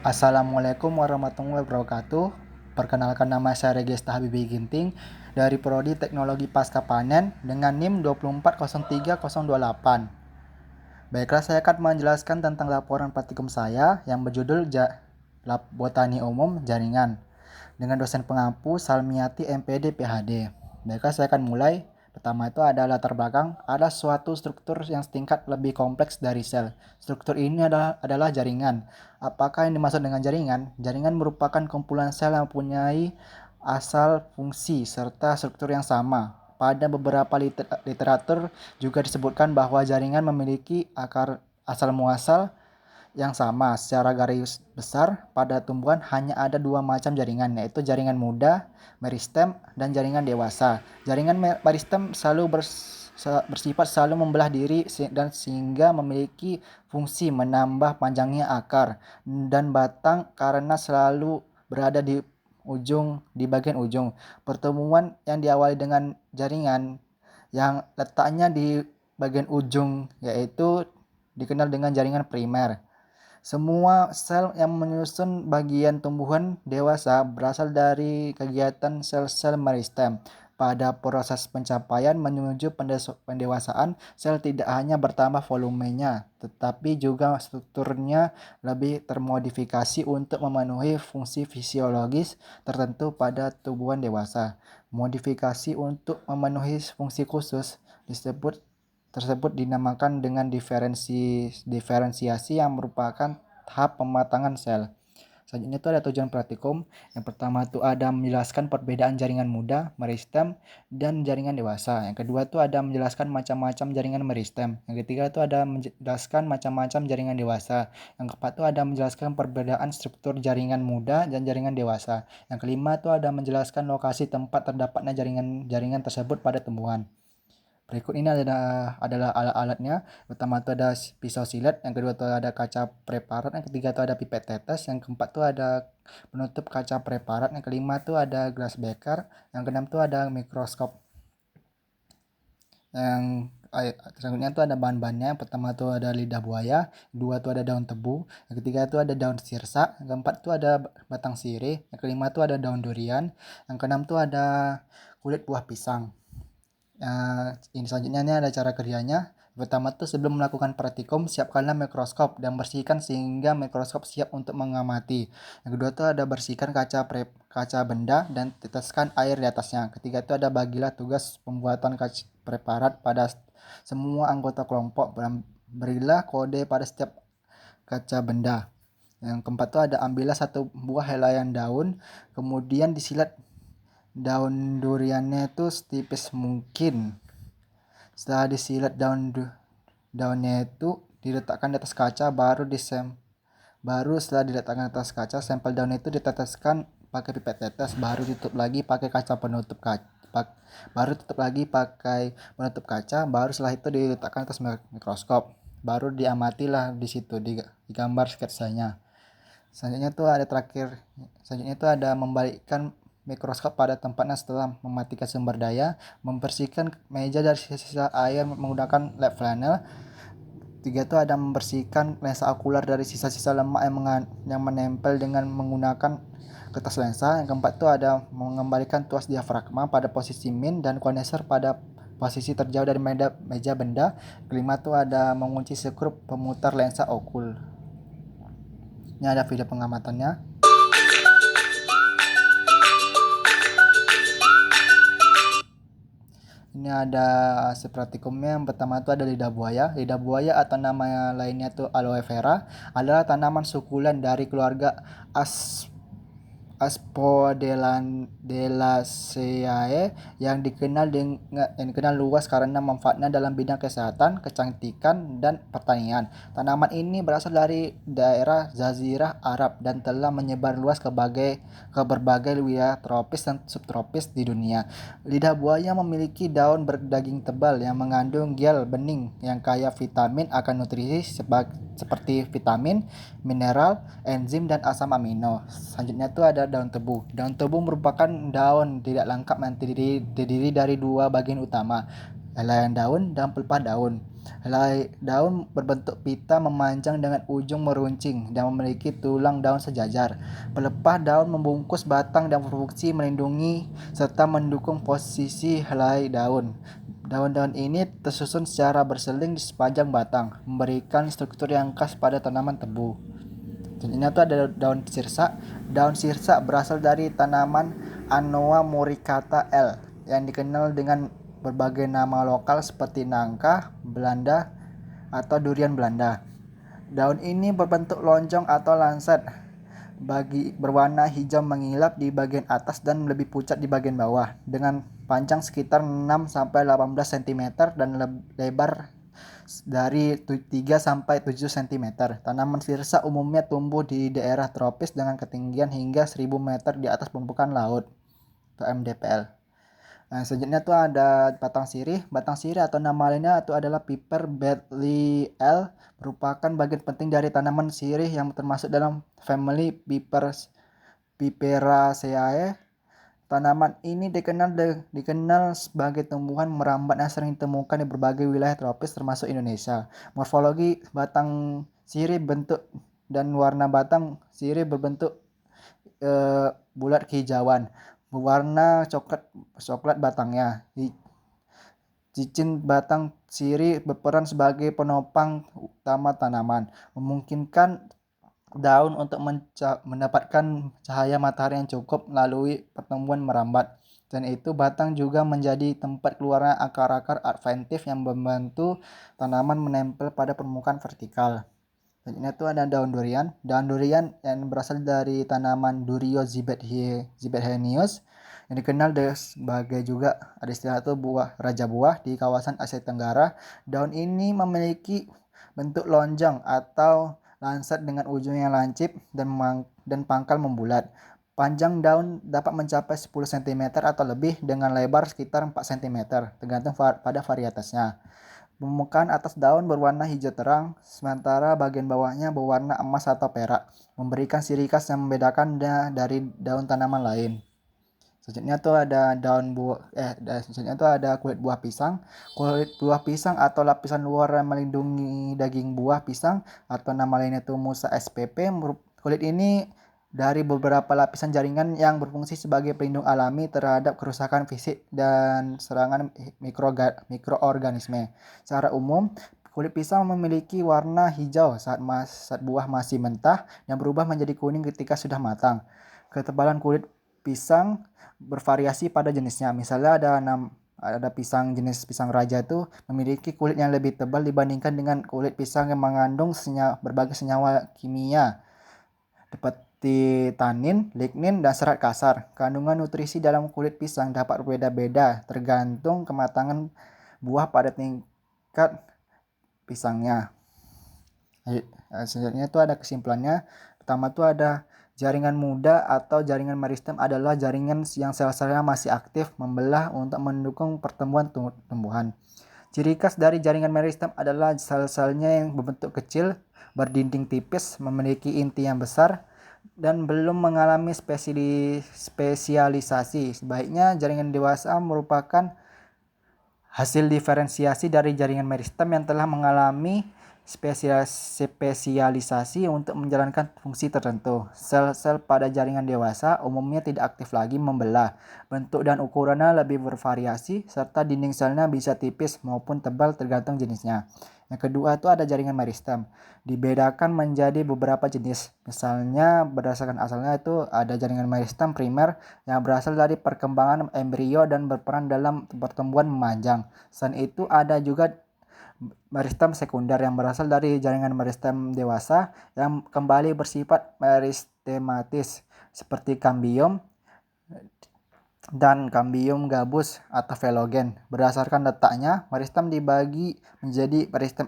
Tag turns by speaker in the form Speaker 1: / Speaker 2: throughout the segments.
Speaker 1: Assalamualaikum warahmatullahi wabarakatuh. Perkenalkan, nama saya Regesta Habibi Ginting dari Prodi Teknologi Pasca Panen dengan NIM 2403038. Baiklah, saya akan menjelaskan tentang laporan praktikum saya yang berjudul Lab Botani Umum Jaringan dengan dosen pengampu Salmiati MPD PhD. Baiklah, saya akan mulai. Pertama itu ada latar belakang, ada suatu struktur yang setingkat lebih kompleks dari sel. Struktur ini adalah jaringan. Apakah yang dimaksud dengan jaringan? Jaringan merupakan kumpulan sel yang mempunyai asal, fungsi, serta struktur yang sama. Pada beberapa literatur juga disebutkan bahwa jaringan memiliki akar asal muasal yang sama. Secara garis besar, pada tumbuhan hanya ada dua macam jaringan, yaitu jaringan muda, meristem, dan jaringan dewasa. Jaringan meristem bersifat selalu membelah diri dan sehingga memiliki fungsi menambah panjangnya akar dan batang karena selalu berada di bagian ujung. Pertemuan yang diawali dengan jaringan yang letaknya di bagian ujung yaitu dikenal dengan jaringan primer. Semua sel yang menyusun bagian tumbuhan dewasa berasal dari kegiatan sel-sel meristem. Pada proses pencapaian menuju pendewasaan, sel tidak hanya bertambah volumenya, tetapi juga strukturnya lebih termodifikasi untuk memenuhi fungsi fisiologis tertentu pada tumbuhan dewasa. Modifikasi untuk memenuhi fungsi khusus tersebut dinamakan dengan diferensiasi yang merupakan tahap pematangan sel. Selanjutnya itu ada tujuan praktikum. Yang pertama itu ada menjelaskan perbedaan jaringan muda, meristem, dan jaringan dewasa. Yang kedua itu ada menjelaskan macam-macam jaringan meristem. Yang ketiga itu ada menjelaskan macam-macam jaringan dewasa. Yang keempat itu ada menjelaskan perbedaan struktur jaringan muda dan jaringan dewasa. Yang kelima itu ada menjelaskan lokasi tempat terdapatnya jaringan tersebut pada tumbuhan. Berikut ini adalah alat-alatnya. Pertama itu ada pisau silet, yang kedua itu ada kaca preparat, yang ketiga itu ada pipet tetes, yang keempat itu ada penutup kaca preparat, yang kelima itu ada glass beaker, yang keenam itu ada mikroskop. Yang selanjutnya itu ada bahan-bahannya. Yang pertama itu ada lidah buaya, kedua itu ada daun tebu, yang ketiga itu ada daun sirsa, yang keempat itu ada batang sirih, yang kelima itu ada daun durian, yang keenam itu ada kulit buah pisang. Ini selanjutnya ini ada cara kerjanya. Pertama tuh, sebelum melakukan praktikum, siapkanlah mikroskop dan bersihkan sehingga mikroskop siap untuk mengamati. Yang kedua tuh ada bersihkan kaca benda dan teteskan air di atasnya. Ketiga itu ada bagilah tugas pembuatan kaca preparat pada semua anggota kelompok dan berilah kode pada setiap kaca benda. Yang keempat tuh ada ambillah satu buah helaian daun, kemudian disilat daun duriannya itu setipis mungkin. Setelah disilat daunnya itu diletakkan di atas kaca, baru setelah diletakkan di atas kaca, sampel daun itu diteteskan pakai pipet tetes, baru tutup lagi pakai kaca penutup kaca, baru tutup lagi pakai penutup kaca, baru setelah itu diletakkan atas mikroskop, baru diamatilah di situ digambar sketsanya. Selanjutnya itu ada membalikkan mikroskop pada tempatnya setelah mematikan sumber daya, membersihkan meja dari sisa-sisa air menggunakan lab flannel. Tiga itu ada membersihkan lensa okular dari sisa-sisa lemak yang menempel dengan menggunakan kertas lensa. Yang keempat itu ada mengembalikan tuas diafragma pada posisi min dan kondenser pada posisi terjauh dari meja benda. Kelima itu ada mengunci skrup pemutar lensa okul. Ini ada video pengamatannya. Ini ada hasil praktikumnya. Yang pertama itu ada lidah buaya. Lidah buaya atau nama lainnya itu aloe vera adalah tanaman sukulen dari keluarga Asphodelaceae yang dikenal luas karena manfaatnya dalam bidang kesehatan, kecantikan, dan pertanian. Tanaman ini berasal dari daerah Jazirah Arab dan telah menyebar luas ke berbagai wilayah tropis dan subtropis di dunia. Lidah buaya memiliki daun berdaging tebal yang mengandung gel bening yang kaya vitamin akan nutrisi seperti vitamin, mineral, enzim, dan asam amino. Selanjutnya itu ada daun tebu. Daun tebu merupakan daun tidak lengkap yang terdiri dari dua bagian utama, helaian daun dan pelepah daun. Helai daun berbentuk pita memanjang dengan ujung meruncing dan memiliki tulang daun sejajar. Pelepah daun membungkus batang dan berfungsi melindungi serta mendukung posisi helai daun. Daun-daun ini tersusun secara berseling di sepanjang batang, memberikan struktur yang khas pada tanaman tebu. Dan ini tuh ada daun sirsa. Daun sirsa berasal dari tanaman Anoa muricata L yang dikenal dengan berbagai nama lokal seperti nangka Belanda atau durian Belanda. Daun ini berbentuk lonjong atau lancet, berwarna hijau mengilap di bagian atas dan lebih pucat di bagian bawah, dengan panjang sekitar 6-18 cm dan lebar dari 3-7 cm. Tanaman sirsa umumnya tumbuh di daerah tropis dengan ketinggian hingga 1000 meter di atas permukaan laut atau MDPL. Nah, selanjutnya tuh ada batang sirih. Batang sirih atau nama lainnya itu adalah Piper Bentley L, merupakan bagian penting dari tanaman sirih yang termasuk dalam family Piperaceae. Tanaman ini dikenal sebagai tumbuhan merambat yang sering ditemukan di berbagai wilayah tropis termasuk Indonesia. Morfologi batang sirih bentuk dan warna batang sirih berbentuk bulat kehijauan, berwarna coklat batangnya. Cicin batang sirih berperan sebagai penopang utama tanaman, memungkinkan daun untuk mendapatkan cahaya matahari yang cukup melalui pertumbuhan merambat. Dan itu batang juga menjadi tempat keluarnya akar-akar adventif yang membantu tanaman menempel pada permukaan vertikal. Dan ini tuh ada daun durian. Daun durian yang berasal dari tanaman Durio zibethenius yang dikenal sebagai juga ada istilah itu raja buah di kawasan Asia Tenggara. Daun ini memiliki bentuk lonjong atau lancet dengan ujung yang lancip dan pangkal membulat. Panjang daun dapat mencapai 10 cm atau lebih dengan lebar sekitar 4 cm, tergantung pada varietasnya. Permukaan atas daun berwarna hijau terang, sementara bagian bawahnya berwarna emas atau perak, memberikan ciri khas yang membedakannya dari daun tanaman lain. Selanjutnya tuh ada selanjutnya tuh ada kulit buah pisang. Kulit buah pisang atau lapisan luar yang melindungi daging buah pisang atau nama lainnya itu Musa spp. Kulit ini dari beberapa lapisan jaringan yang berfungsi sebagai pelindung alami terhadap kerusakan fisik dan serangan mikroorganisme. Secara umum, kulit pisang memiliki warna hijau saat buah masih mentah yang berubah menjadi kuning ketika sudah matang. Ketebalan kulit pisang bervariasi pada jenisnya. Misalnya ada pisang jenis pisang raja itu memiliki kulit yang lebih tebal dibandingkan dengan kulit pisang yang mengandung berbagai senyawa kimia seperti tanin, lignin, dan serat kasar. Kandungan nutrisi dalam kulit pisang dapat berbeda-beda tergantung kematangan buah pada tingkat pisangnya. Selanjutnya itu ada kesimpulannya. Pertama itu ada jaringan muda atau jaringan meristem adalah jaringan yang sel-selnya masih aktif membelah untuk mendukung pertumbuhan tumbuhan. Ciri khas dari jaringan meristem adalah sel-selnya yang berbentuk kecil, berdinding tipis, memiliki inti yang besar, dan belum mengalami spesialisasi. Sebaiknya jaringan dewasa merupakan hasil diferensiasi dari jaringan meristem yang telah mengalami spesialisasi untuk menjalankan fungsi tertentu. Sel-sel pada jaringan dewasa umumnya tidak aktif lagi membelah. Bentuk dan ukurannya lebih bervariasi, serta dinding selnya bisa tipis maupun tebal tergantung jenisnya. Yang kedua itu ada jaringan meristem. Dibedakan menjadi beberapa jenis. Misalnya berdasarkan asalnya itu ada jaringan meristem primer yang berasal dari perkembangan embrio dan berperan dalam pertumbuhan memanjang. Selain itu ada juga meristem sekunder yang berasal dari jaringan meristem dewasa yang kembali bersifat meristematis seperti kambium dan kambium gabus atau velogen. Berdasarkan letaknya, meristem dibagi menjadi meristem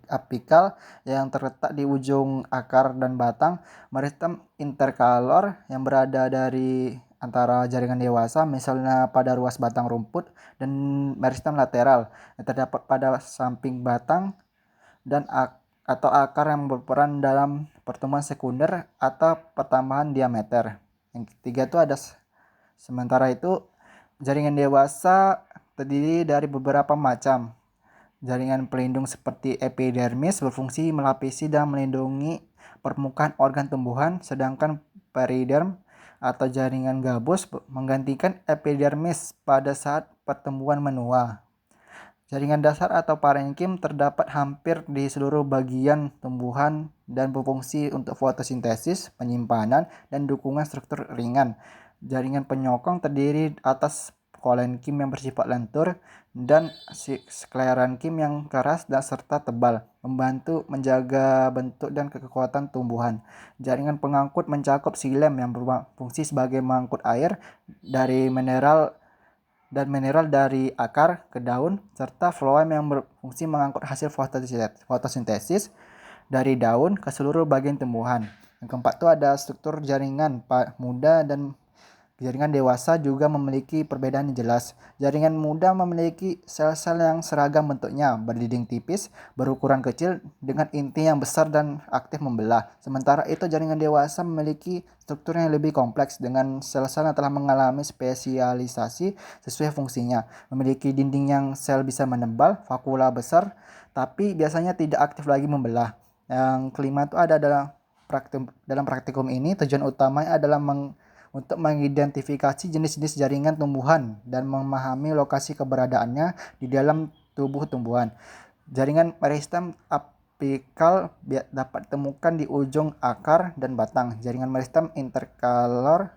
Speaker 1: apikal yang terletak di ujung akar dan batang, meristem interkalor yang berada dari antara jaringan dewasa misalnya pada ruas batang rumput, dan meristem lateral yang terdapat pada samping batang dan atau akar yang berperan dalam pertumbuhan sekunder atau pertambahan diameter. Yang ketiga itu ada sementara itu jaringan dewasa terdiri dari beberapa macam. Jaringan pelindung seperti epidermis berfungsi melapisi dan melindungi permukaan organ tumbuhan, sedangkan periderm atau jaringan gabus menggantikan epidermis pada saat pertumbuhan menua. Jaringan dasar atau parenkim terdapat hampir di seluruh bagian tumbuhan dan berfungsi untuk fotosintesis, penyimpanan, dan dukungan struktur ringan. Jaringan penyokong terdiri atas kolenkim yang bersifat lentur dan sklerenkim yang keras dan serta tebal, membantu menjaga bentuk dan kekuatan tumbuhan. Jaringan pengangkut mencakup xilem yang berfungsi sebagai mengangkut air dari mineral dari akar ke daun, serta floem yang berfungsi mengangkut hasil fotosintesis dari daun ke seluruh bagian tumbuhan. Yang keempat itu ada struktur jaringan muda dan jaringan dewasa juga memiliki perbedaan yang jelas. Jaringan muda memiliki sel-sel yang seragam bentuknya, berdinding tipis, berukuran kecil, dengan inti yang besar dan aktif membelah. Sementara itu jaringan dewasa memiliki struktur yang lebih kompleks dengan sel-sel yang telah mengalami spesialisasi sesuai fungsinya. Memiliki dinding yang sel bisa menebal, vakula besar, tapi biasanya tidak aktif lagi membelah. Yang kelima itu ada dalam praktikum ini tujuan utamanya adalah untuk mengidentifikasi jenis-jenis jaringan tumbuhan dan memahami lokasi keberadaannya di dalam tubuh tumbuhan. Jaringan meristem apikal dapat ditemukan di ujung akar dan batang. Jaringan meristem interkalar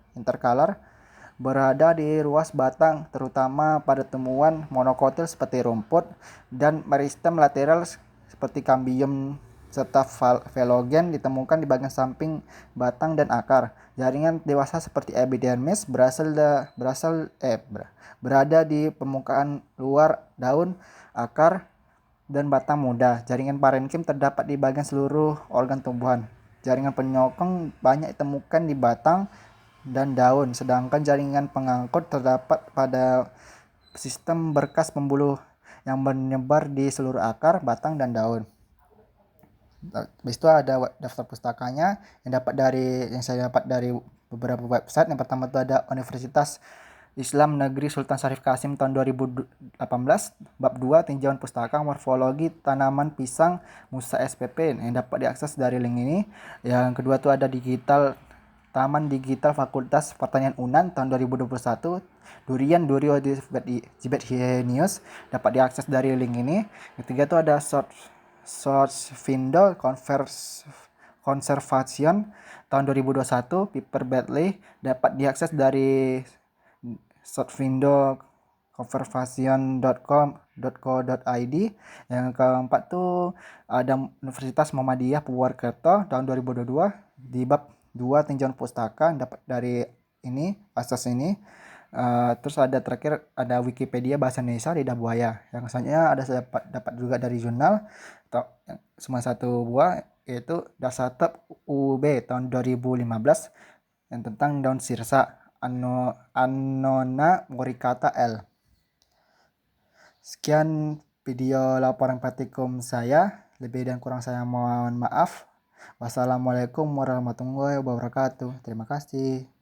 Speaker 1: berada di ruas batang, terutama pada tumbuhan monokotil seperti rumput, dan meristem lateral seperti kambium serta velogen ditemukan di bagian samping batang dan akar. Jaringan dewasa seperti epidermis berada di permukaan luar daun, akar, dan batang muda. Jaringan parenkim terdapat di bagian seluruh organ tumbuhan. Jaringan penyokong banyak ditemukan di batang dan daun, sedangkan jaringan pengangkut terdapat pada sistem berkas pembuluh yang menyebar di seluruh akar, batang, dan daun. Habis itu ada daftar pustakanya yang saya dapat dari beberapa website. Yang pertama itu ada Universitas Islam Negeri Sultan Syarif Kasim tahun 2018, bab 2 tinjauan pustaka morfologi tanaman pisang Musa SPP yang dapat diakses dari link ini. Yang kedua itu ada Taman Digital Fakultas Pertanian UNAN tahun 2021, Durian Durio Zibet News dapat diakses dari link ini. Yang ketiga itu ada Source Findo Conservation tahun 2021, Piper Bentley dapat diakses dari sourcefindo.conservation.co.id. Yang keempat tuh ada Universitas Muhammadiyah Purwokerto tahun 2022 di bab 2 tinjauan pustaka dapat dari ini asas ini. Terus terakhir ada Wikipedia bahasa Indonesia lidah buaya. Yang selanjutnya saya dapat juga dari jurnal atau cuma satu buah, yaitu Dasatep UB tahun 2015 yang tentang daun sirsa Annona muricata L. Sekian video laporan praktikum saya. Lebih dan kurang saya mohon maaf. Wassalamualaikum warahmatullahi wabarakatuh. Terima kasih.